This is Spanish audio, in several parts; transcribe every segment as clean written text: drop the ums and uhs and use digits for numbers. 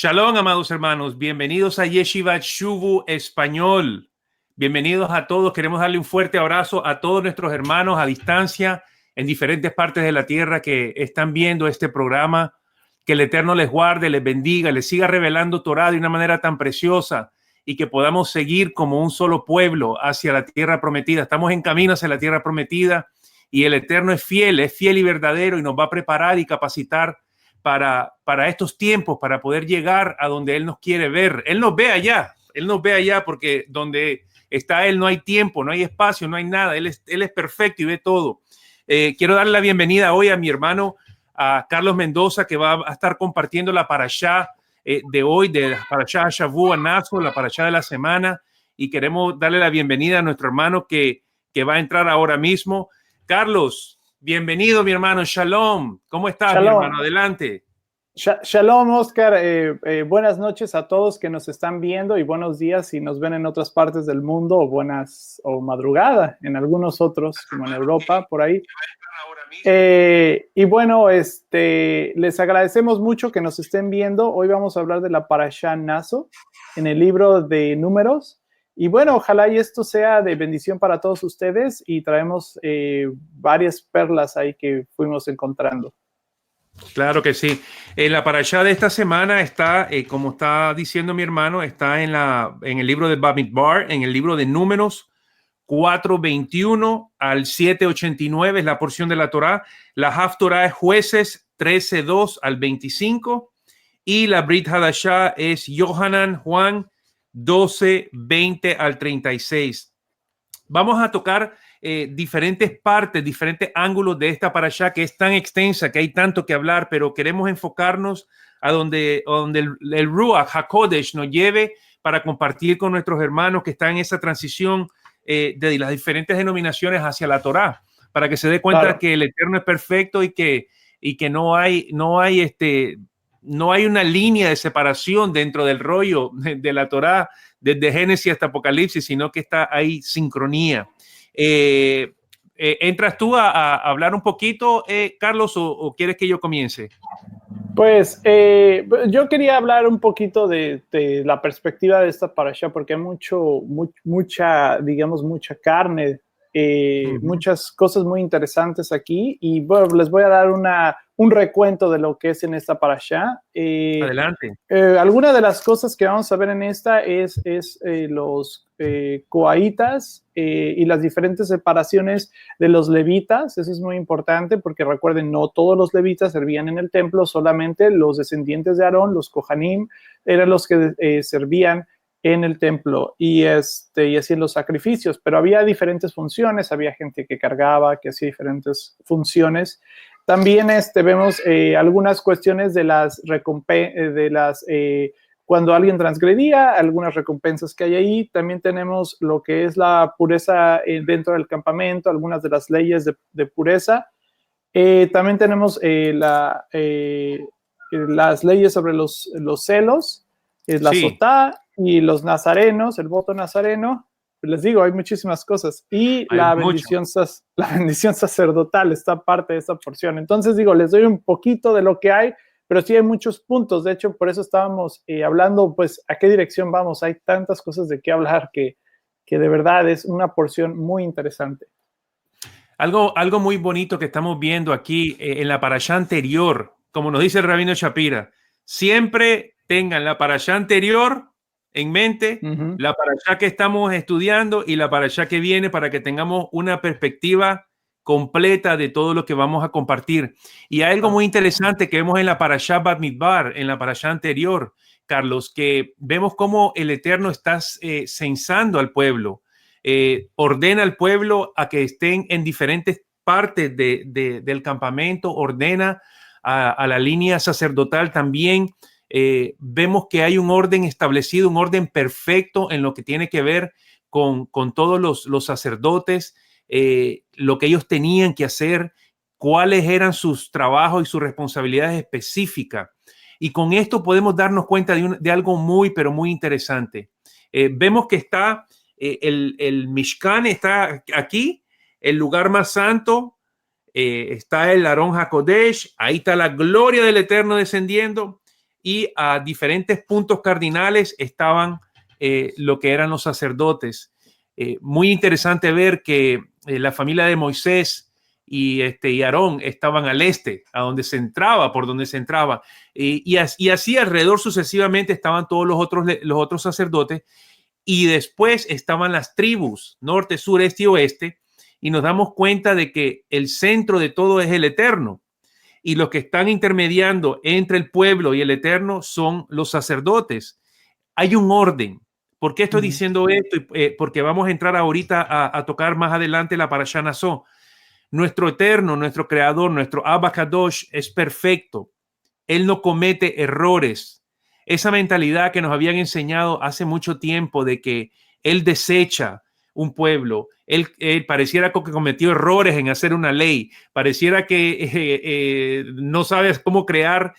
Shalom, amados hermanos. Bienvenidos a Yeshivat Shuvu Español. Bienvenidos a todos. Queremos darle un fuerte abrazo a todos nuestros hermanos a distancia en diferentes partes de la tierra que están viendo este programa. Que el Eterno les guarde, les bendiga, les siga revelando Torah de una manera tan preciosa y que podamos seguir como un solo pueblo hacia la tierra prometida. Estamos en camino hacia la tierra prometida y el Eterno es fiel y verdadero y nos va a preparar y capacitar para estos tiempos, para poder llegar a donde Él nos quiere ver. Él nos ve allá porque donde está Él no hay tiempo, no hay espacio, no hay nada. Él es perfecto y ve todo. Quiero darle la bienvenida hoy a mi hermano, a Carlos Mendoza, que va a estar compartiendo la parashá de hoy, de la parashá Shavua Naso, la parashá de la semana, y queremos darle la bienvenida a nuestro hermano que va a entrar ahora mismo. Carlos, bienvenido, mi hermano. Shalom. ¿Cómo estás, Shalom. mi hermano? Adelante. Shalom, Oscar. Buenas noches a todos que nos están viendo y buenos días si nos ven en otras partes del mundo o madrugada en algunos otros, como en Europa, por ahí. Y bueno, les agradecemos mucho que nos estén viendo. Hoy vamos a hablar de la Parashá Naso en el libro de Números. Y bueno, ojalá y esto sea de bendición para todos ustedes y traemos varias perlas ahí que fuimos encontrando. Claro que sí. En la parashá de esta semana está, como está diciendo mi hermano, está en el libro de Bamidbar, en el libro de Números 4:21 al 7:89, es la porción de la Torá. La Haftorah es Jueces 13:2 al 25 y la Brit Hadashah es Yohanan Juan 12:20 al 36. Vamos a tocar diferentes partes, diferentes ángulos de esta parashá que es tan extensa, que hay tanto que hablar, pero queremos enfocarnos a donde el Ruach HaKodesh nos lleve para compartir con nuestros hermanos que están en esa transición de las diferentes denominaciones hacia la Torá, para que se dé cuenta claro, que el Eterno es perfecto y que no hay una línea de separación dentro del rollo de la Torá desde Génesis hasta Apocalipsis, sino que está ahí sincronía. ¿Entras tú a hablar un poquito, Carlos, o quieres que yo comience? Pues yo quería hablar un poquito de la perspectiva de esta parashá, porque hay mucha carne, muchas cosas muy interesantes aquí, y bueno, les voy a dar un recuento de lo que es en esta parashá. Adelante. Alguna de las cosas que vamos a ver en esta es los coahitas y las diferentes separaciones de los levitas. Eso es muy importante porque recuerden, no todos los levitas servían en el templo, solamente los descendientes de Aarón, los Kohanim, eran los que servían en el templo y hacían los sacrificios, pero había diferentes funciones, había gente que cargaba, que hacía diferentes funciones. También vemos algunas cuestiones de cuando alguien transgredía, algunas recompensas que hay ahí. También tenemos lo que es la pureza dentro del campamento, algunas de las leyes de pureza. También tenemos las leyes sobre los celos, la sotá y los nazarenos, el voto nazareno. Les digo, hay muchísimas cosas. Y la bendición sacerdotal está parte de esta porción. Entonces, digo, les doy un poquito de lo que hay, pero sí hay muchos puntos. De hecho, por eso estábamos hablando, pues, ¿a qué dirección vamos? Hay tantas cosas de qué hablar que de verdad es una porción muy interesante. Algo muy bonito que estamos viendo aquí en la parashá anterior, como nos dice el Rabino Shapira, siempre tengan la parashá anterior en mente, la parashá que estamos estudiando y la parashá que viene para que tengamos una perspectiva completa de todo lo que vamos a compartir. Y hay algo muy interesante que vemos en la parashá Bamidbar, en la parashá anterior, Carlos, que vemos cómo el Eterno está censando al pueblo. Ordena al pueblo a que estén en diferentes partes del campamento, ordena a la línea sacerdotal también. Vemos que hay un orden establecido, un orden perfecto en lo que tiene que ver con todos los sacerdotes, lo que ellos tenían que hacer, cuáles eran sus trabajos y sus responsabilidades específicas. Y con esto podemos darnos cuenta de algo muy, pero muy interesante. Vemos que está el Mishkan, está aquí, el lugar más santo, está el Arón HaKodesh, ahí está la gloria del Eterno descendiendo. y a diferentes puntos cardinales estaban lo que eran los sacerdotes. Muy interesante ver que la familia de Moisés y Aarón estaban al este, a donde se entraba, por donde se entraba. Y así alrededor sucesivamente estaban todos los otros sacerdotes. Y después estaban las tribus, norte, sur, este y oeste. Y nos damos cuenta de que el centro de todo es el Eterno. Y los que están intermediando entre el pueblo y el Eterno son los sacerdotes. Hay un orden. ¿Por qué estoy diciendo esto? Porque vamos a entrar ahorita a tocar más adelante la Parashá Naso. Nuestro Eterno, nuestro Creador, nuestro Abba Kadosh es perfecto. Él no comete errores. Esa mentalidad que nos habían enseñado hace mucho tiempo de que Él desecha un pueblo, él pareciera que cometió errores en hacer una ley, pareciera que no sabes cómo crear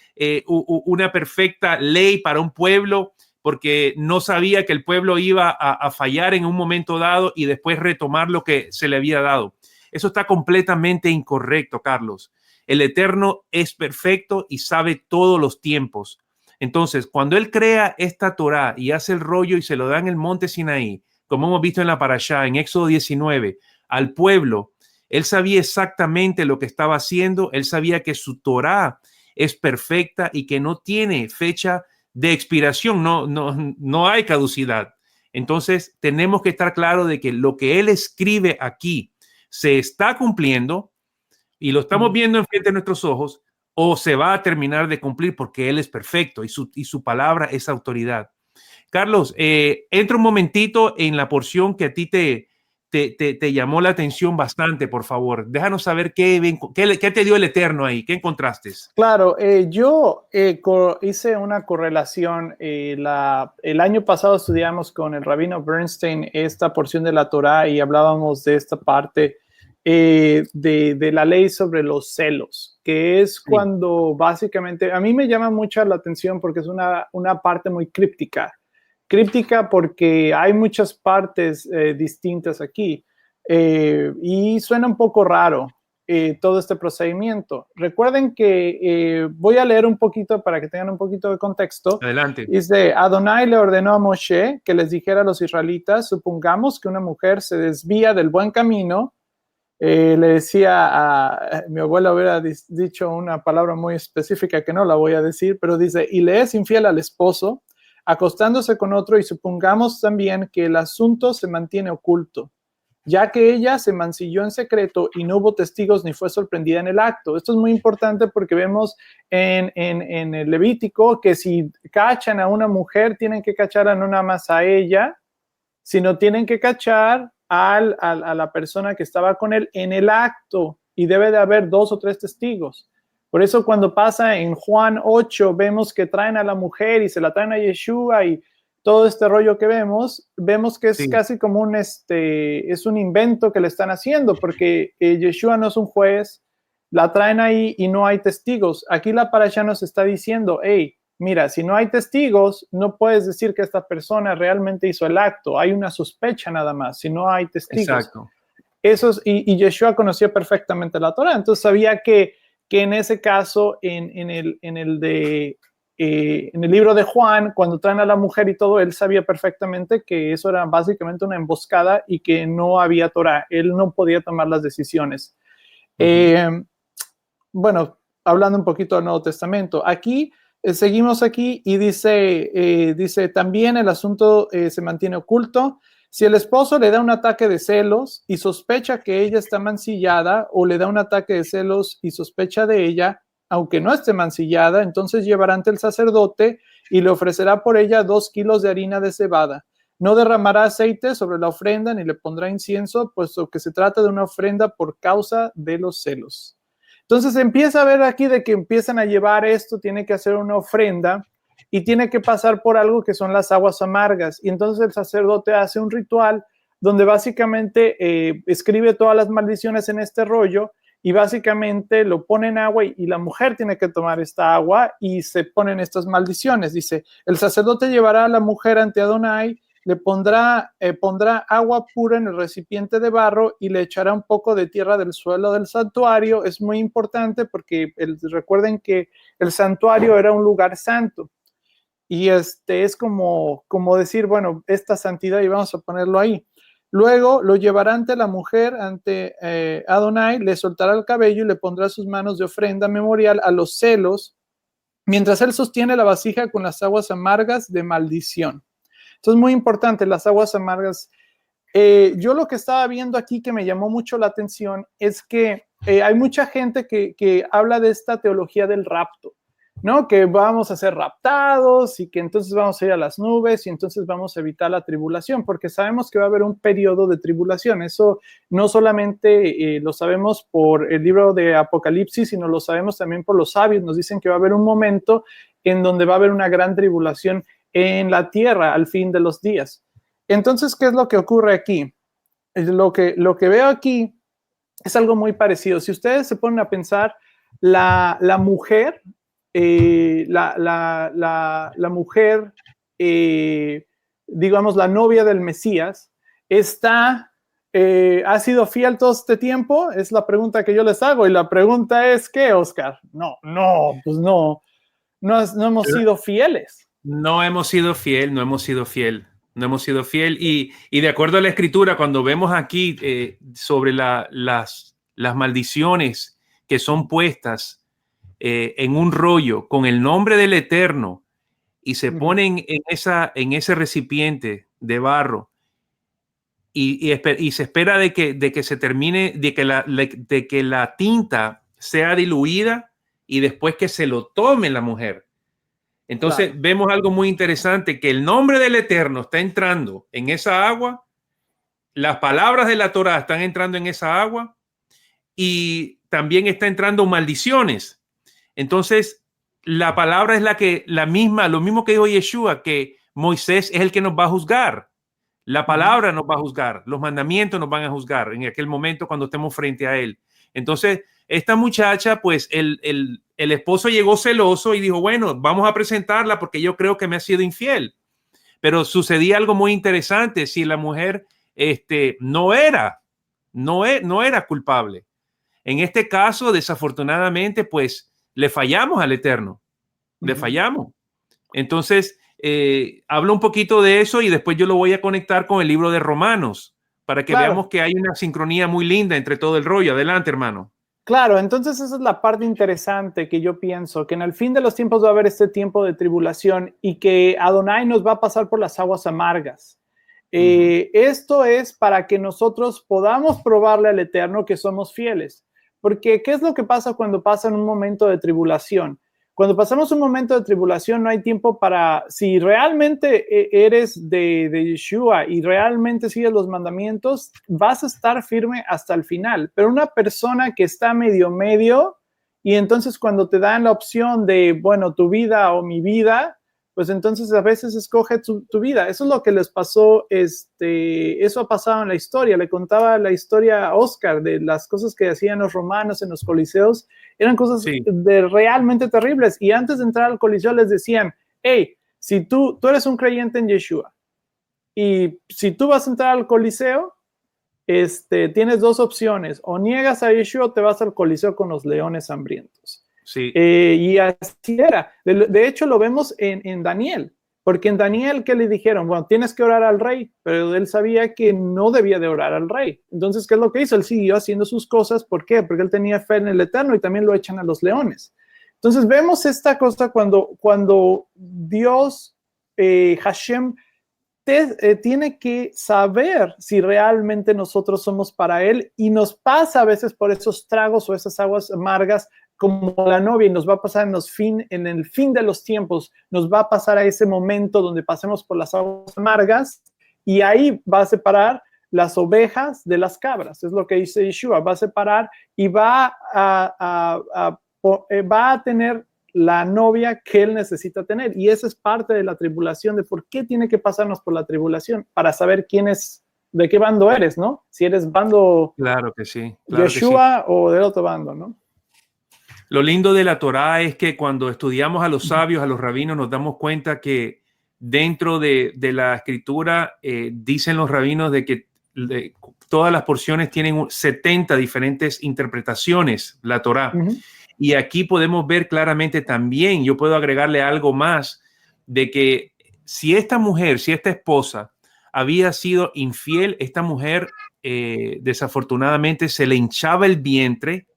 una perfecta ley para un pueblo, porque no sabía que el pueblo iba a fallar en un momento dado y después retomar lo que se le había dado. Eso está completamente incorrecto, Carlos. El Eterno es perfecto y sabe todos los tiempos. Entonces, cuando Él crea esta Torá y hace el rollo y se lo da en el monte Sinaí, como hemos visto en la Parashá, en Éxodo 19, al pueblo, Él sabía exactamente lo que estaba haciendo. Él sabía que su Torá es perfecta y que no tiene fecha de expiración, no hay caducidad. Entonces, tenemos que estar claros de que lo que Él escribe aquí se está cumpliendo y lo estamos viendo enfrente de nuestros ojos, o se va a terminar de cumplir porque Él es perfecto y su palabra es autoridad. Carlos, entra un momentito en la porción que a ti te llamó la atención bastante, por favor. Déjanos saber qué te dio el Eterno ahí, qué encontraste. Claro, yo hice una correlación. El año pasado estudiamos con el rabino Bernstein esta porción de la Torá y hablábamos de esta parte de la ley sobre los celos, que es cuando básicamente, a mí me llama mucho la atención porque es una parte muy críptica porque hay muchas partes distintas aquí y suena un poco raro todo este procedimiento. Recuerden que voy a leer un poquito para que tengan un poquito de contexto. Adelante. Dice, Adonai le ordenó a Moshe que les dijera a los israelitas, supongamos que una mujer se desvía del buen camino. Le decía mi abuela hubiera dicho una palabra muy específica que no la voy a decir, pero dice, y le es infiel al esposo, acostándose con otro, y supongamos también que el asunto se mantiene oculto, ya que ella se mancilló en secreto y no hubo testigos ni fue sorprendida en el acto. Esto es muy importante porque vemos en el Levítico que si cachan a una mujer, tienen que cachar no nada más a ella, sino tienen que cachar a la persona que estaba con él en el acto y debe de haber 2 o 3 testigos. Por eso cuando pasa en Juan 8, vemos que traen a la mujer y se la traen a Yeshua y todo este rollo que vemos que es casi como es un invento que le están haciendo, porque Yeshua no es un juez, la traen ahí y no hay testigos. Aquí la parasha nos está diciendo, hey, mira, si no hay testigos, no puedes decir que esta persona realmente hizo el acto, hay una sospecha nada más, si no hay testigos. Exacto. Y Yeshua conocía perfectamente la Torah, entonces sabía que en ese caso, en el libro de Juan, cuando traen a la mujer y todo, él sabía perfectamente que eso era básicamente una emboscada y que no había Torah. Él no podía tomar las decisiones. Bueno, hablando un poquito del Nuevo Testamento, aquí seguimos aquí y dice también el asunto se mantiene oculto. Si el esposo le da un ataque de celos y sospecha que ella está mancillada, o le da un ataque de celos y sospecha de ella, aunque no esté mancillada, entonces llevará ante el sacerdote y le ofrecerá por ella 2 kilos de harina de cebada. No derramará aceite sobre la ofrenda ni le pondrá incienso, puesto que se trata de una ofrenda por causa de los celos. Entonces empieza a ver aquí de que empiezan a llevar esto, tiene que hacer una ofrenda y tiene que pasar por algo que son las aguas amargas. Y entonces el sacerdote hace un ritual donde básicamente escribe todas las maldiciones en este rollo y básicamente lo pone en agua y la mujer tiene que tomar esta agua y se ponen estas maldiciones. Dice, el sacerdote llevará a la mujer ante Adonai, le pondrá agua pura en el recipiente de barro y le echará un poco de tierra del suelo del santuario. Es muy importante porque recuerden que el santuario era un lugar santo. Y es como decir, bueno, esta santidad y vamos a ponerlo ahí. Luego lo llevará ante la mujer, ante Adonai, le soltará el cabello y le pondrá sus manos de ofrenda memorial a los celos, mientras él sostiene la vasija con las aguas amargas de maldición. Entonces, muy importante, las aguas amargas. Yo lo que estaba viendo aquí que me llamó mucho la atención es que hay mucha gente que habla de esta teología del rapto, ¿no? Que vamos a ser raptados y que entonces vamos a ir a las nubes y entonces vamos a evitar la tribulación, porque sabemos que va a haber un periodo de tribulación. Eso no solamente lo sabemos por el libro de Apocalipsis, sino lo sabemos también por los sabios. Nos dicen que va a haber un momento en donde va a haber una gran tribulación en la tierra al fin de los días. Entonces, ¿qué es lo que ocurre aquí? Lo que veo aquí es algo muy parecido. Si ustedes se ponen a pensar, la mujer, la mujer, digamos, la novia del Mesías, ha sido fiel todo este tiempo. Es la pregunta que yo les hago. Y la pregunta es, ¿qué, Oscar? No hemos sido fieles. No hemos sido fiel, no hemos sido fiel. No hemos sido fiel y de acuerdo a la escritura, cuando vemos aquí sobre las maldiciones que son puestas en un rollo con el nombre del Eterno y se ponen en ese recipiente de barro y se espera de que se termine, de que la tinta sea diluida y después que se lo tome la mujer. Entonces claro, vemos algo muy interesante, que el nombre del Eterno está entrando en esa agua, las palabras de la Torá están entrando en esa agua y también está entrando maldiciones. Entonces, la palabra es lo mismo que dijo Yeshua, que Moisés es el que nos va a juzgar. La palabra nos va a juzgar, los mandamientos nos van a juzgar en aquel momento cuando estemos frente a él. Entonces, esta muchacha, pues el esposo llegó celoso y dijo, bueno, vamos a presentarla porque yo creo que me ha sido infiel. Pero sucedía algo muy interesante. Si la mujer no era culpable. En este caso, desafortunadamente, pues le fallamos al Eterno. Le fallamos. Entonces, hablo un poquito de eso y después yo lo voy a conectar con el libro de Romanos para que veamos que hay una sincronía muy linda entre todo el rollo. Adelante, hermano. Claro, entonces esa es la parte interesante que yo pienso, que en el fin de los tiempos va a haber este tiempo de tribulación y que Adonai nos va a pasar por las aguas amargas. Esto es para que nosotros podamos probarle al Eterno que somos fieles. Porque, ¿qué es lo que pasa cuando pasan un momento de tribulación? Cuando pasamos un momento de tribulación no hay tiempo para, si realmente eres de Yeshua y realmente sigues los mandamientos, vas a estar firme hasta el final. Pero una persona que está medio y entonces cuando te dan la opción de, bueno, tu vida o mi vida, pues entonces a veces escoge tu vida. Eso es lo que les pasó, eso ha pasado en la historia. Le contaba la historia a Oscar de las cosas que hacían los romanos en los coliseos. Eran cosas realmente terribles. Y antes de entrar al coliseo les decían, hey, si tú eres un creyente en Yeshua y si tú vas a entrar al coliseo, tienes dos opciones. O niegas a Yeshua o te vas al coliseo con los leones hambrientos. Sí. Y así era. De hecho, lo vemos en Daniel, porque en Daniel, ¿qué le dijeron? Bueno, tienes que orar al rey, pero él sabía que no debía de orar al rey. Entonces, ¿qué es lo que hizo? Él siguió haciendo sus cosas. ¿Por qué? Porque él tenía fe en el Eterno y también lo echan a los leones. Entonces, vemos esta cosa cuando Dios, Hashem, tiene que saber si realmente nosotros somos para él y nos pasa a veces por esos tragos o esas aguas amargas como la novia y nos va a pasar en el fin de los tiempos, nos va a pasar a ese momento donde pasemos por las aguas amargas y ahí va a separar las ovejas de las cabras, es lo que dice Yeshua, va a separar y va a tener la novia que él necesita tener y esa es parte de la tribulación, de por qué tiene que pasarnos por la tribulación, para saber de qué bando eres, ¿no? Si eres bando claro que sí, Yeshua o del otro bando, ¿no? Lo lindo de la Torá es que cuando estudiamos a los sabios, a los rabinos, nos damos cuenta que dentro de la escritura dicen los rabinos de que todas las porciones tienen 70 diferentes interpretaciones, la Torá. Y aquí podemos ver claramente también, yo puedo agregarle algo más, de que si esta mujer, si esta esposa había sido infiel, esta mujer desafortunadamente se le hinchaba el vientre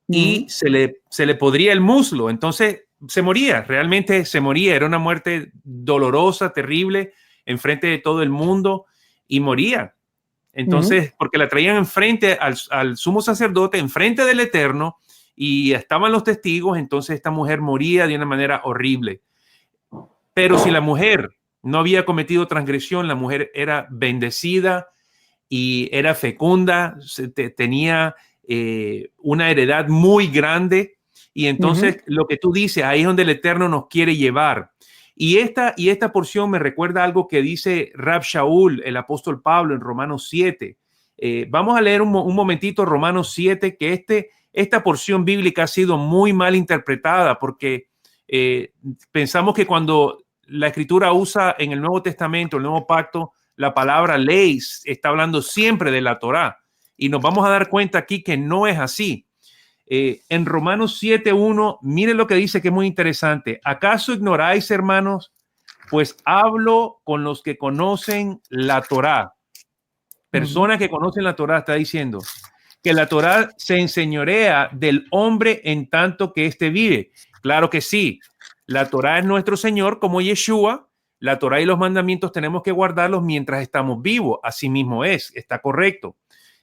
y se le podría el muslo. Entonces se moría, realmente se moría. Era una muerte dolorosa, terrible, enfrente de todo el mundo y moría. Entonces, porque la traían enfrente al sumo sacerdote, enfrente del Eterno, y estaban los testigos, entonces esta mujer moría de una manera horrible. Pero si la mujer no había cometido transgresión, la mujer era bendecida y era fecunda, tenía una heredad muy grande. Y entonces lo que tú dices, ahí es donde el Eterno nos quiere llevar. Y esta porción me recuerda algo que dice Rab Shaul, el apóstol Pablo, en Romanos 7. Vamos a leer un momentito Romanos 7, que esta porción bíblica ha sido muy mal interpretada porque pensamos que cuando la Escritura usa en el Nuevo Testamento, el Nuevo Pacto, la palabra ley está hablando siempre de la Torá. Y nos vamos a dar cuenta aquí que no es así. En Romanos 7:1, mire lo que dice, que es muy interesante. ¿Acaso ignoráis, hermanos? Pues hablo con los que conocen la Torá. Personas que conocen la Torá, está diciendo que la Torá se enseñorea del hombre en tanto que éste vive. Claro que sí. La Torá es nuestro Señor como Yeshua. La Torá y los mandamientos tenemos que guardarlos mientras estamos vivos. Así mismo está correcto.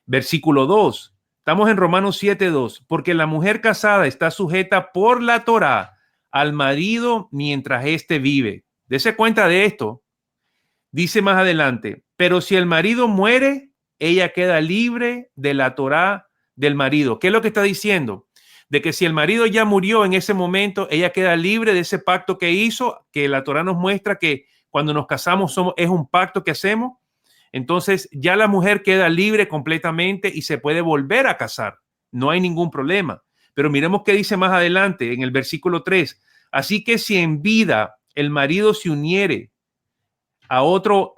Versículo 2. Estamos en Romanos 7:2. Porque la mujer casada está sujeta por la Torá al marido mientras éste vive. Dese cuenta de esto. Dice más adelante, pero si el marido muere, ella queda libre de la Torá del marido. ¿Qué es lo que está diciendo? De que si el marido ya murió en ese momento, ella queda libre de ese pacto que hizo, que la Torá nos muestra que cuando nos casamos es un pacto que hacemos. Entonces ya la mujer queda libre completamente y se puede volver a casar. No hay ningún problema. Pero miremos qué dice más adelante en el versículo 3. Así que si en vida el marido se uniere a otro,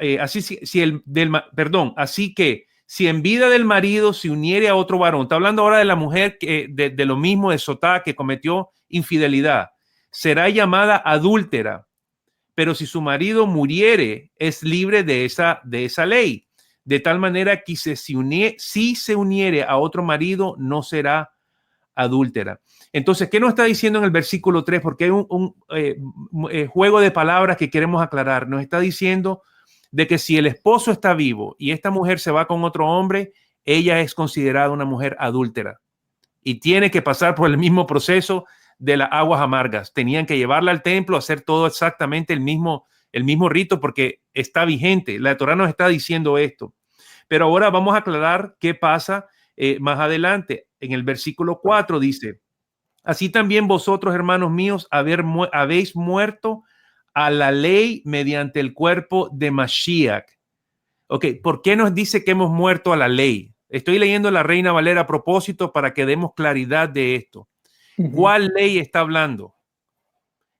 así que si en vida del marido se uniere a otro varón, está hablando ahora de la mujer de lo mismo de Sotá, que cometió infidelidad, será llamada adúltera. Pero si su marido muriere, es libre de esa ley. De tal manera que si se uniere a otro marido, no será adúltera. Entonces, ¿qué nos está diciendo en el versículo 3? Porque hay un juego de palabras que queremos aclarar. Nos está diciendo de que si el esposo está vivo y esta mujer se va con otro hombre, ella es considerada una mujer adúltera y tiene que pasar por el mismo proceso de las aguas amargas. Tenían que llevarla al templo, hacer todo exactamente el mismo rito porque está vigente. La Torá nos está diciendo esto. Pero ahora vamos a aclarar qué pasa más adelante. En el versículo 4 dice, así también vosotros, hermanos míos, habéis muerto a la ley mediante el cuerpo de Mashiach. Ok, ¿por qué nos dice que hemos muerto a la ley? Estoy leyendo la Reina Valera a propósito para que demos claridad de esto. ¿Cuál ley está hablando?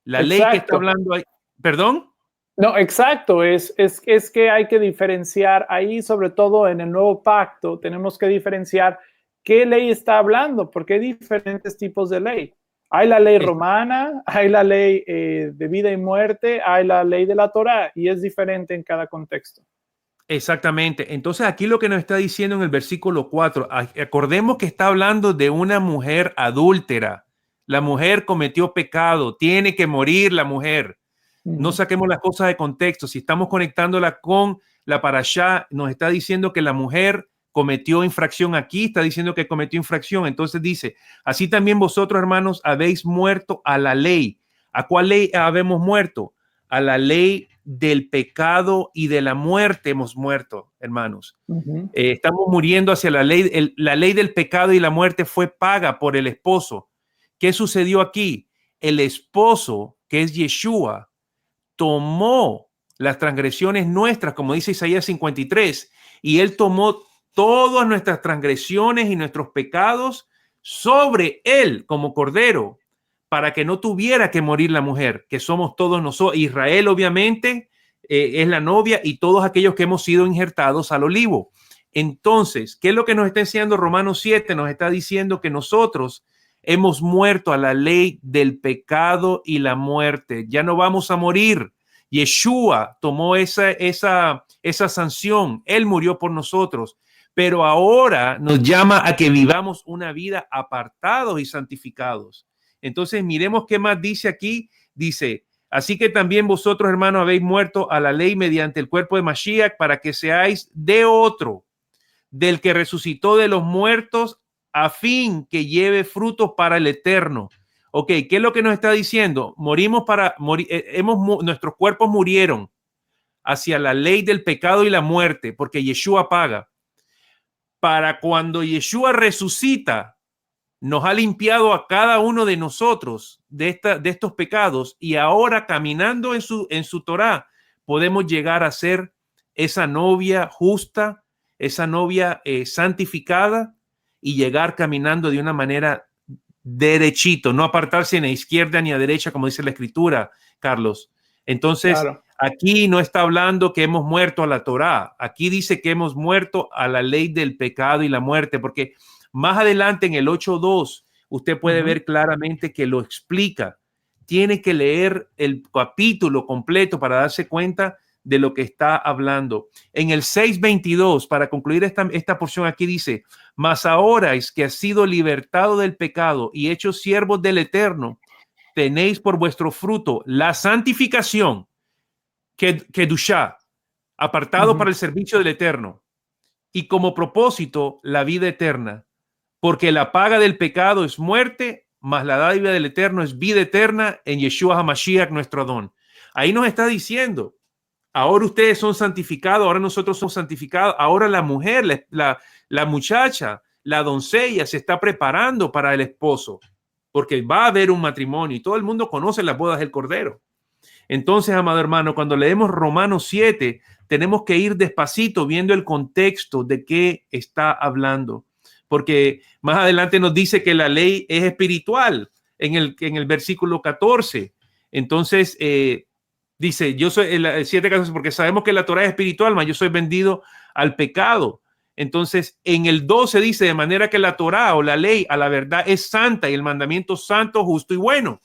La ley que está hablando ahí. ¿Perdón? No, exacto. Es que hay que diferenciar ahí, sobre todo en el nuevo pacto, tenemos que diferenciar qué ley está hablando, porque hay diferentes tipos de ley. Hay la ley romana, hay la ley de vida y muerte, hay la ley de la Torá, y es diferente en cada contexto. Exactamente. Entonces aquí lo que nos está diciendo en el versículo 4, acordemos que está hablando de una mujer adúltera. La mujer cometió pecado, tiene que morir la mujer. No saquemos las cosas de contexto. Si estamos conectándola con la parashá, nos está diciendo que la mujer cometió infracción aquí, está diciendo que cometió infracción. Entonces dice, así también vosotros, hermanos, habéis muerto a la ley. ¿A cuál ley habemos muerto? A la ley del pecado y de la muerte hemos muerto, hermanos. Estamos muriendo hacia la ley. La ley del pecado y la muerte fue paga por el esposo. ¿Qué sucedió aquí? El esposo, que es Yeshua, tomó las transgresiones nuestras, como dice Isaías 53, y él tomó todas nuestras transgresiones y nuestros pecados sobre él como cordero, para que no tuviera que morir la mujer, que somos todos nosotros. Israel, obviamente, es la novia y todos aquellos que hemos sido injertados al olivo. Entonces, ¿qué es lo que nos está enseñando Romanos 7? Nos está diciendo que nosotros hemos muerto a la ley del pecado y la muerte. Ya no vamos a morir. Yeshua tomó esa sanción. Él murió por nosotros, pero ahora nos llama a que vivamos una vida apartados y santificados. Entonces, miremos qué más dice aquí. Dice, así que también vosotros, hermanos, habéis muerto a la ley mediante el cuerpo de Mashiach para que seáis de otro, del que resucitó de los muertos, a fin que lleve frutos para el eterno. Ok, ¿qué es lo que nos está diciendo? Morimos para morir, nuestros cuerpos murieron hacia la ley del pecado y la muerte, porque Yeshua paga. Para cuando Yeshua resucita, nos ha limpiado a cada uno de nosotros de estos pecados, y ahora caminando en su Torah podemos llegar a ser esa novia justa, esa novia santificada, y llegar caminando de una manera derechito, no apartarse ni a izquierda ni a derecha, como dice la Escritura, Carlos. Entonces, claro, aquí no está hablando que hemos muerto a la Torá. Aquí dice que hemos muerto a la ley del pecado y la muerte, porque más adelante en el 8.2 usted puede ver claramente que lo explica. Tiene que leer el capítulo completo para darse cuenta de lo que está hablando. En el 6.22, para concluir esta porción aquí dice, mas ahora es que has sido libertado del pecado y hechos siervos del Eterno, tenéis por vuestro fruto la santificación, kedushá, apartado para el servicio del Eterno, y como propósito la vida eterna, porque la paga del pecado es muerte, mas la dádiva del Eterno es vida eterna en Yeshua HaMashiach, nuestro Adón. Ahí nos está diciendo, ahora ustedes son santificados, ahora nosotros somos santificados, ahora la mujer, la muchacha, la doncella se está preparando para el esposo, porque va a haber un matrimonio y todo el mundo conoce las bodas del Cordero. Entonces, amado hermano, cuando leemos Romanos 7, tenemos que ir despacito viendo el contexto de qué está hablando, porque más adelante nos dice que la ley es espiritual en el versículo 14. Entonces, dice, yo soy el 7:14, porque sabemos que la Torá es espiritual, mas yo soy vendido al pecado. Entonces, en el 12 dice, de manera que la Torá o la ley a la verdad es santa y el mandamiento santo, justo y bueno.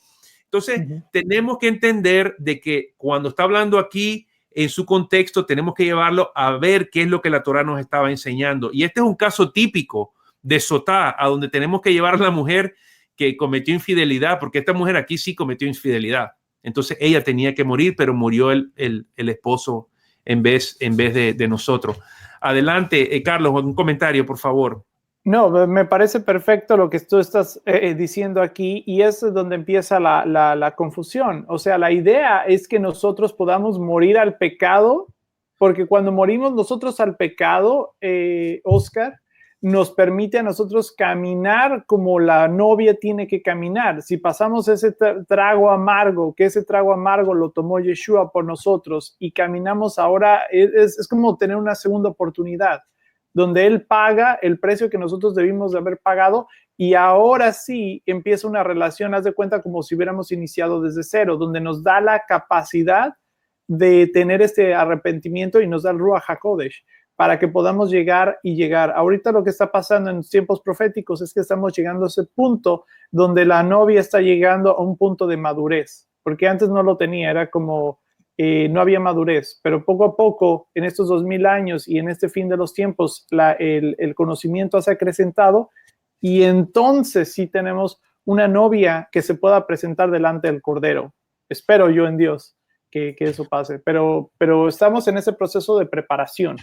Entonces, tenemos que entender de que cuando está hablando aquí en su contexto, tenemos que llevarlo a ver qué es lo que la Torá nos estaba enseñando. Y este es un caso típico de Sotá, a donde tenemos que llevar a la mujer que cometió infidelidad, porque esta mujer aquí sí cometió infidelidad. Entonces ella tenía que morir, pero murió el esposo en vez de nosotros. Adelante, Carlos, un comentario, por favor. No, me parece perfecto lo que tú estás diciendo aquí, y es donde empieza la confusión. O sea, la idea es que nosotros podamos morir al pecado, porque cuando morimos nosotros al pecado, Oscar, nos permite a nosotros caminar como la novia tiene que caminar. Si pasamos ese trago amargo, que ese trago amargo lo tomó Yeshua por nosotros, y caminamos ahora, es como tener una segunda oportunidad, donde Él paga el precio que nosotros debimos de haber pagado, y ahora sí empieza una relación, haz de cuenta, como si hubiéramos iniciado desde cero, donde nos da la capacidad de tener este arrepentimiento y nos da el Ruach HaKodesh para que podamos llegar. Ahorita lo que está pasando en los tiempos proféticos es que estamos llegando a ese punto donde la novia está llegando a un punto de madurez, porque antes no lo tenía, era como no había madurez, pero poco a poco en estos 2000 años y en este fin de los tiempos el conocimiento se ha acrecentado, y entonces sí tenemos una novia que se pueda presentar delante del Cordero. Espero yo en Dios que eso pase, pero estamos en ese proceso de preparación.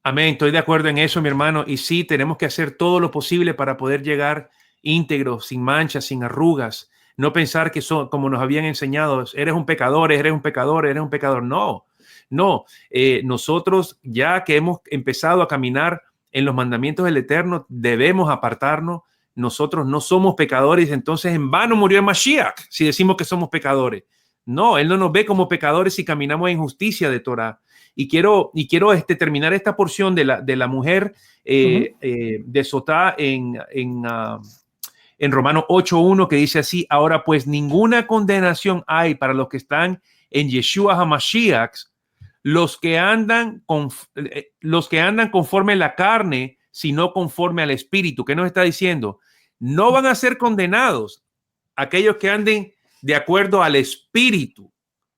Amén, estoy de acuerdo en eso, mi hermano, y sí, tenemos que hacer todo lo posible para poder llegar íntegro, sin manchas, sin arrugas. No pensar que son, como nos habían enseñado, eres un pecador, eres un pecador, eres un pecador. No. Nosotros, ya que hemos empezado a caminar en los mandamientos del Eterno, debemos apartarnos. Nosotros no somos pecadores, entonces en vano murió el Mashiach si decimos que somos pecadores. No, Él no nos ve como pecadores si caminamos en justicia de Torah. Y quiero terminar esta porción de la mujer de Sotá en Romanos 8:1, que dice así: ahora pues ninguna condenación hay para los que están en Yeshua HaMashiach, los que andan conforme a la carne, sino conforme al Espíritu. ¿Qué nos está diciendo? No van a ser condenados aquellos que anden de acuerdo al Espíritu.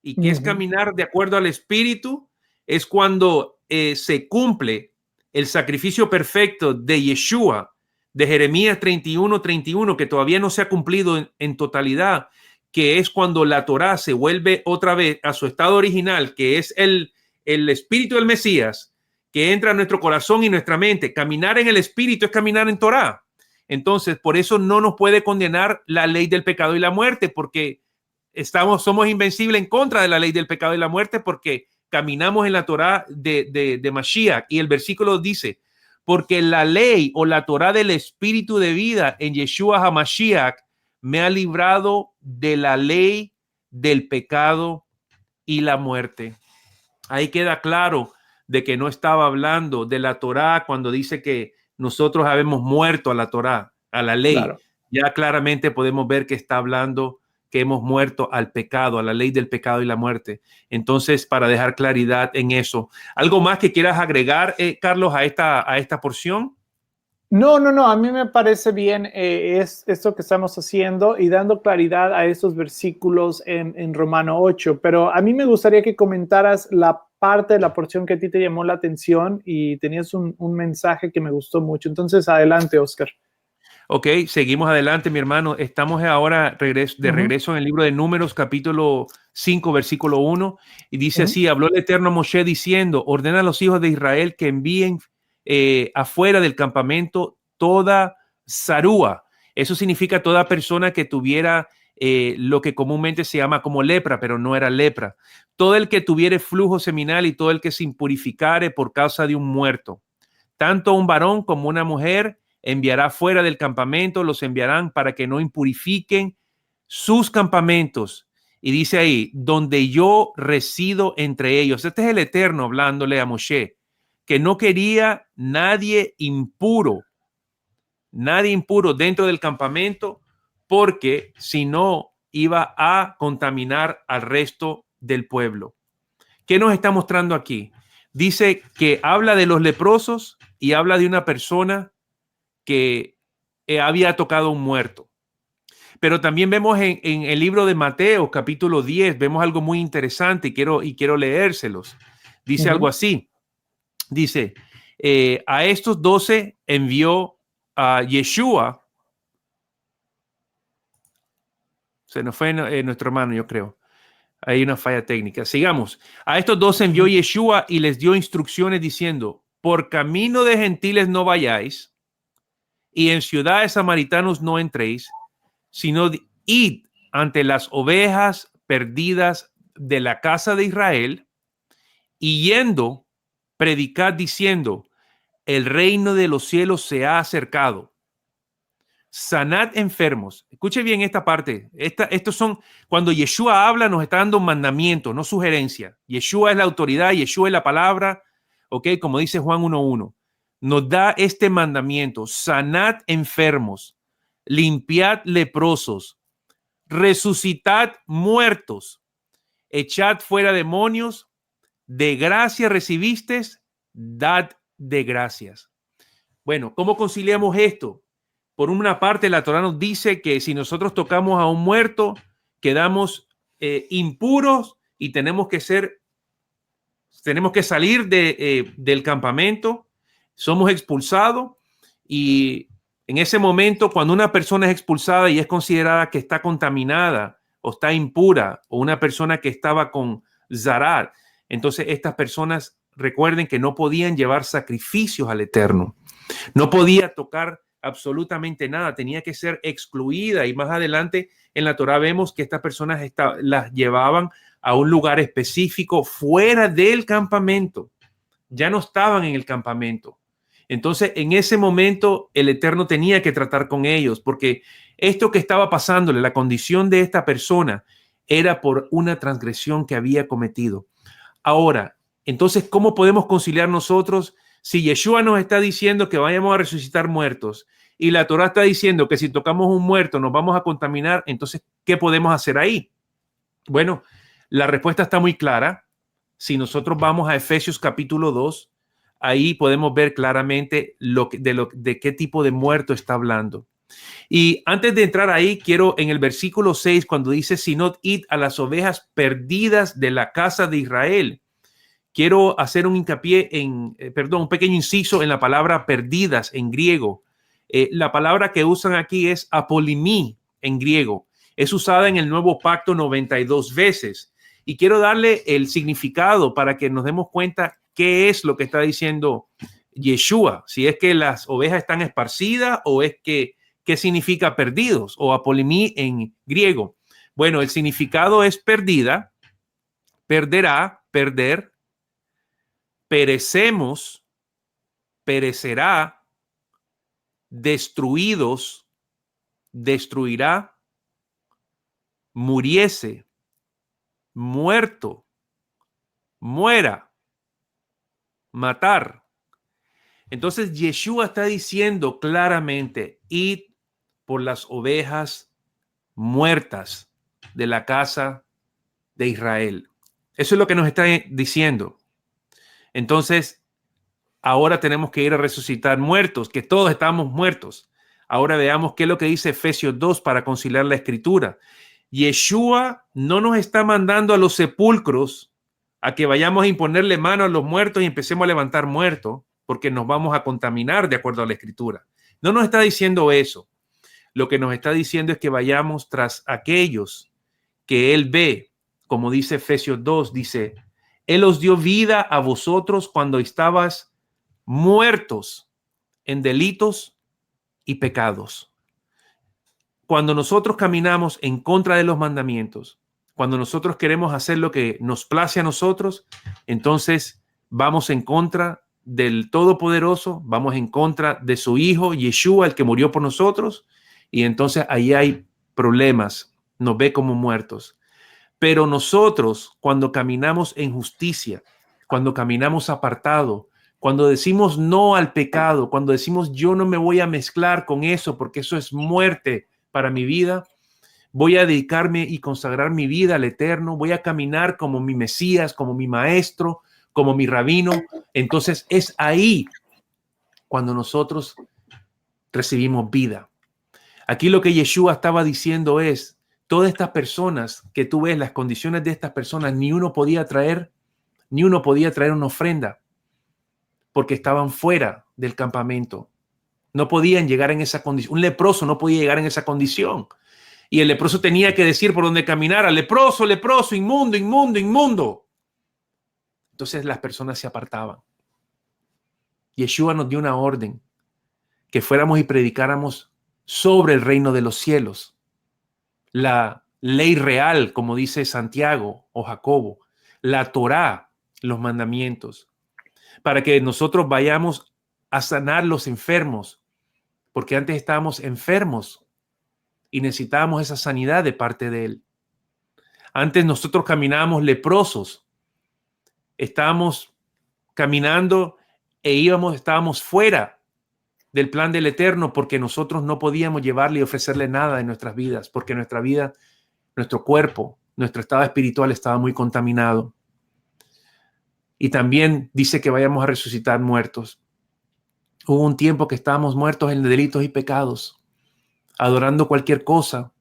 ¿Y qué es caminar de acuerdo al Espíritu? Es cuando se cumple el sacrificio perfecto de Yeshua, de Jeremías 31:31, que todavía no se ha cumplido en totalidad, que es cuando la Torá se vuelve otra vez a su estado original, que es el Espíritu del Mesías, que entra a nuestro corazón y nuestra mente. Caminar en el Espíritu es caminar en Torá. Entonces, por eso no nos puede condenar la ley del pecado y la muerte, porque somos invencibles en contra de la ley del pecado y la muerte, porque caminamos en la Torá de Mashiach. Y el versículo dice, porque la ley o la Torá del Espíritu de vida en Yeshua HaMashiach me ha librado de la ley del pecado y la muerte. Ahí queda claro de que no estaba hablando de la Torá cuando dice que nosotros habemos muerto a la Torá, a la ley. Claro. Ya claramente podemos ver que está hablando que hemos muerto al pecado, a la ley del pecado y la muerte. Entonces, para dejar claridad en eso, ¿algo más que quieras agregar, Carlos, a esta porción? No, a mí me parece bien es esto que estamos haciendo y dando claridad a estos versículos en Romano 8, pero a mí me gustaría que comentaras la parte de la porción que a ti te llamó la atención y tenías un mensaje que me gustó mucho. Entonces, adelante, Oscar. Ok, seguimos adelante, mi hermano. Estamos ahora de regreso en el libro de Números, capítulo 5, versículo 1, y dice así, habló el Eterno a Moshe diciendo, ordena a los hijos de Israel que envíen afuera del campamento toda zarúa. Eso significa toda persona que tuviera lo que comúnmente se llama como lepra, pero no era lepra. Todo el que tuviere flujo seminal y todo el que se impurificare por causa de un muerto. Tanto un varón como una mujer enviará fuera del campamento, los enviarán para que no impurifiquen sus campamentos. Y dice ahí, donde yo resido entre ellos. Este es el Eterno hablándole a Moshe, que no quería nadie impuro dentro del campamento, porque si no iba a contaminar al resto del pueblo. ¿Qué nos está mostrando aquí? Dice que habla de los leprosos y habla de una persona que había tocado un muerto. Pero también vemos en el libro de Mateo, capítulo 10, vemos algo muy interesante y quiero leérselos. Dice algo así. Dice, a estos 12 envió a Yeshua. Se nos fue nuestro hermano, yo creo. Hay una falla técnica. Sigamos. A estos 12 envió Yeshua y les dio instrucciones diciendo, por camino de gentiles no vayáis, y en ciudades samaritanos no entréis, sino id ante las ovejas perdidas de la casa de Israel, y yendo, predicad diciendo, el reino de los cielos se ha acercado. Sanad enfermos. Escuche bien esta parte. Estos son, cuando Yeshua habla, nos está dando un mandamiento, no sugerencia. Yeshua es la autoridad, Yeshua es la palabra, ¿ok? Como dice Juan 1:1. Nos da este mandamiento: sanad enfermos, limpiad leprosos, resucitad muertos, echad fuera demonios, de gracia recibisteis, dad de gracias. Bueno, ¿cómo conciliamos esto? Por una parte, la Torá nos dice que si nosotros tocamos a un muerto, quedamos impuros y tenemos que salir del campamento, somos expulsados, y en ese momento, cuando una persona es expulsada y es considerada que está contaminada o está impura, o una persona que estaba con zarar, entonces estas personas, recuerden que no podían llevar sacrificios al Eterno, no podía tocar absolutamente nada, tenía que ser excluida. Y más adelante en la Torá vemos que estas personas las llevaban a un lugar específico fuera del campamento, ya no estaban en el campamento. Entonces, en ese momento, el Eterno tenía que tratar con ellos, porque esto que estaba pasándole, la condición de esta persona, era por una transgresión que había cometido. Ahora, entonces, ¿cómo podemos conciliar nosotros si Yeshua nos está diciendo que vayamos a resucitar muertos y la Torá está diciendo que si tocamos un muerto nos vamos a contaminar? Entonces, ¿qué podemos hacer ahí? Bueno, la respuesta está muy clara. Si nosotros vamos a Efesios capítulo 2, ahí podemos ver claramente de qué tipo de muerto está hablando. Y antes de entrar ahí, quiero en el versículo 6, cuando dice, Sinod id a las ovejas perdidas de la casa de Israel. Quiero hacer un hincapié un pequeño inciso en la palabra perdidas en griego. La palabra que usan aquí es apolimí en griego. Es usada en el Nuevo Pacto 92 veces. Y quiero darle el significado para que nos demos cuenta qué es lo que está diciendo Yeshua. Si es que las ovejas están esparcidas o es que qué significa perdidos o apolimí en griego. Bueno, el significado es perdida, perderá, perder, perecemos, perecerá, destruidos, destruirá, muriese, muerto, muera, matar. Entonces Yeshua está diciendo claramente, id por las ovejas muertas de la casa de Israel. Eso es lo que nos está diciendo. Entonces, ahora tenemos que ir a resucitar muertos, que todos estamos muertos. Ahora veamos qué es lo que dice Efesios 2 para conciliar la escritura. Yeshua no nos está mandando a los sepulcros a que vayamos a imponerle mano a los muertos y empecemos a levantar muertos, porque nos vamos a contaminar de acuerdo a la escritura. No nos está diciendo eso. Lo que nos está diciendo es que vayamos tras aquellos que Él ve, como dice Efesios 2, dice, Él os dio vida a vosotros cuando estabas muertos en delitos y pecados. Cuando nosotros caminamos en contra de los mandamientos, cuando nosotros queremos hacer lo que nos place a nosotros, entonces vamos en contra del Todopoderoso, vamos en contra de su Hijo, Yeshua, el que murió por nosotros, y entonces ahí hay problemas, nos ve como muertos. Pero nosotros, cuando caminamos en justicia, cuando caminamos apartado, cuando decimos no al pecado, cuando decimos yo no me voy a mezclar con eso porque eso es muerte para mi vida, voy a dedicarme y consagrar mi vida al Eterno, voy a caminar como mi Mesías, como mi maestro, como mi rabino. Entonces es ahí cuando nosotros recibimos vida. Aquí lo que Yeshua estaba diciendo es, todas estas personas que tú ves, las condiciones de estas personas, ni uno podía traer una ofrenda porque estaban fuera del campamento. No podían llegar en esa condición. Un leproso no podía llegar en esa condición. Y el leproso tenía que decir por dónde caminara, leproso, leproso, inmundo, inmundo, inmundo. Entonces las personas se apartaban. Yeshua nos dio una orden que fuéramos y predicáramos sobre el reino de los cielos. La ley real, como dice Santiago o Jacobo, la Torá, los mandamientos, para que nosotros vayamos a sanar los enfermos, porque antes estábamos enfermos y necesitábamos esa sanidad de parte de Él. Antes nosotros caminábamos leprosos, estábamos caminando estábamos fuera del plan del Eterno porque nosotros no podíamos llevarle y ofrecerle nada de nuestras vidas, porque nuestra vida, nuestro cuerpo, nuestro estado espiritual estaba muy contaminado. Y también dice que vayamos a resucitar muertos. Hubo un tiempo que estábamos muertos en delitos y pecados, adorando cualquier cosa,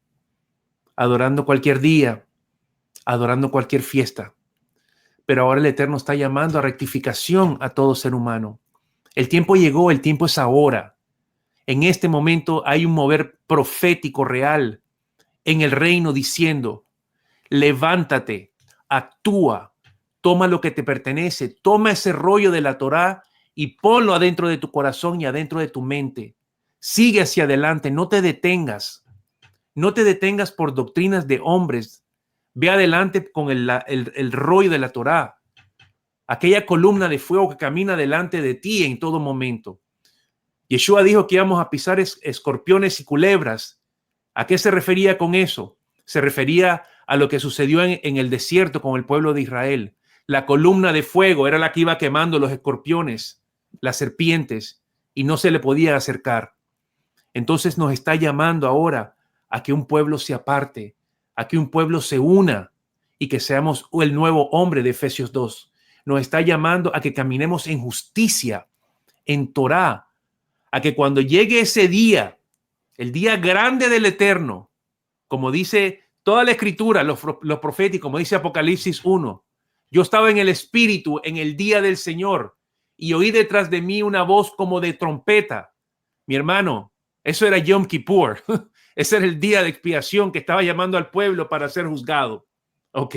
adorando cualquier día, adorando cualquier fiesta. Pero ahora el Eterno está llamando a rectificación a todo ser humano. El tiempo llegó, el tiempo es ahora. En este momento hay un mover profético real en el reino diciendo, levántate, actúa, toma lo que te pertenece, toma ese rollo de la Torá y ponlo adentro de tu corazón y adentro de tu mente. Sigue hacia adelante, no te detengas. No te detengas por doctrinas de hombres. Ve adelante con el rollo de la Torá. Aquella columna de fuego que camina delante de ti en todo momento. Yeshua dijo que íbamos a pisar escorpiones y culebras. ¿A qué se refería con eso? Se refería a lo que sucedió en el desierto con el pueblo de Israel. La columna de fuego era la que iba quemando los escorpiones, las serpientes, y no se le podía acercar. Entonces nos está llamando ahora a que un pueblo se aparte, a que un pueblo se una y que seamos el nuevo hombre de Efesios 2. Nos está llamando a que caminemos en justicia, en Torá, a que cuando llegue ese día el día grande del Eterno, como dice toda la Escritura, los proféticos, como dice Apocalipsis 1. Yo estaba en el Espíritu en el día del Señor y oí detrás de mí una voz como de trompeta. Mi hermano, eso era Yom Kippur. Ese era el día de expiación que estaba llamando al pueblo para ser juzgado. ¿Ok?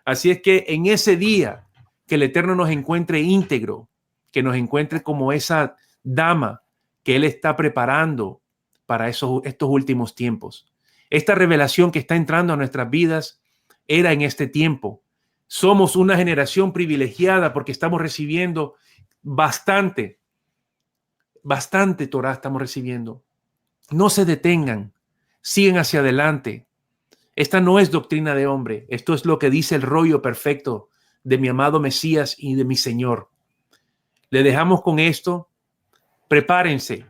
Así es que en ese día que el Eterno nos encuentre íntegro, que nos encuentre como esa dama que Él está preparando para estos últimos tiempos. Esta revelación que está entrando a nuestras vidas era en este tiempo. Somos una generación privilegiada porque estamos recibiendo bastante Torah estamos recibiendo. No se detengan, siguen hacia adelante. Esta no es doctrina de hombre. Esto es lo que dice el rollo perfecto de mi amado Mesías y de mi Señor. Le dejamos con esto. Prepárense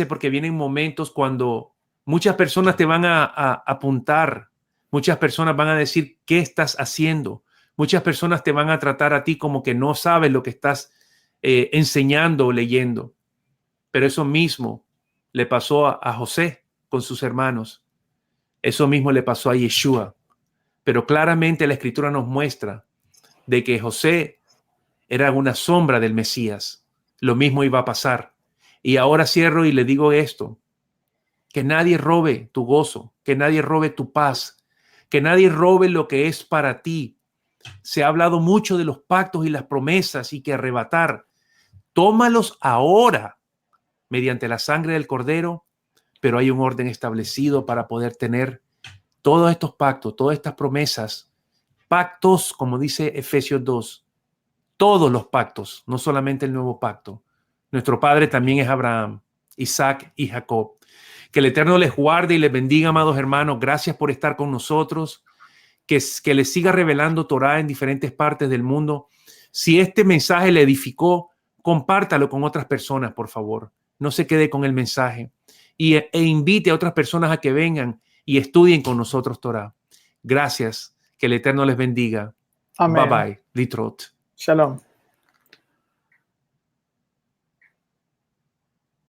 porque vienen momentos cuando muchas personas te van a apuntar. Muchas personas van a decir, ¿qué estás haciendo? Muchas personas te van a tratar a ti como que no sabes lo que estás enseñando o leyendo. Pero eso mismo le pasó a José con sus hermanos. Eso mismo le pasó a Yeshua. Pero claramente la Escritura nos muestra de que José era una sombra del Mesías. Lo mismo iba a pasar. Y ahora cierro y le digo esto. Que nadie robe tu gozo, que nadie robe tu paz, que nadie robe lo que es para ti. Se ha hablado mucho de los pactos y las promesas y que arrebatar. Tómalos ahora mediante la sangre del Cordero, pero hay un orden establecido para poder tener todos estos pactos, todas estas promesas, pactos, como dice Efesios 2, todos los pactos, no solamente el nuevo pacto. Nuestro padre también es Abraham, Isaac y Jacob. Que el Eterno les guarde y les bendiga, amados hermanos. Gracias por estar con nosotros. Que les siga revelando Torah en diferentes partes del mundo. Si este mensaje le edificó, compártalo con otras personas, por favor. No se quede con el mensaje. E invite a otras personas a que vengan y estudien con nosotros Torah. Gracias. Que el Eterno les bendiga. Amén. Bye bye. Litrot. Shalom.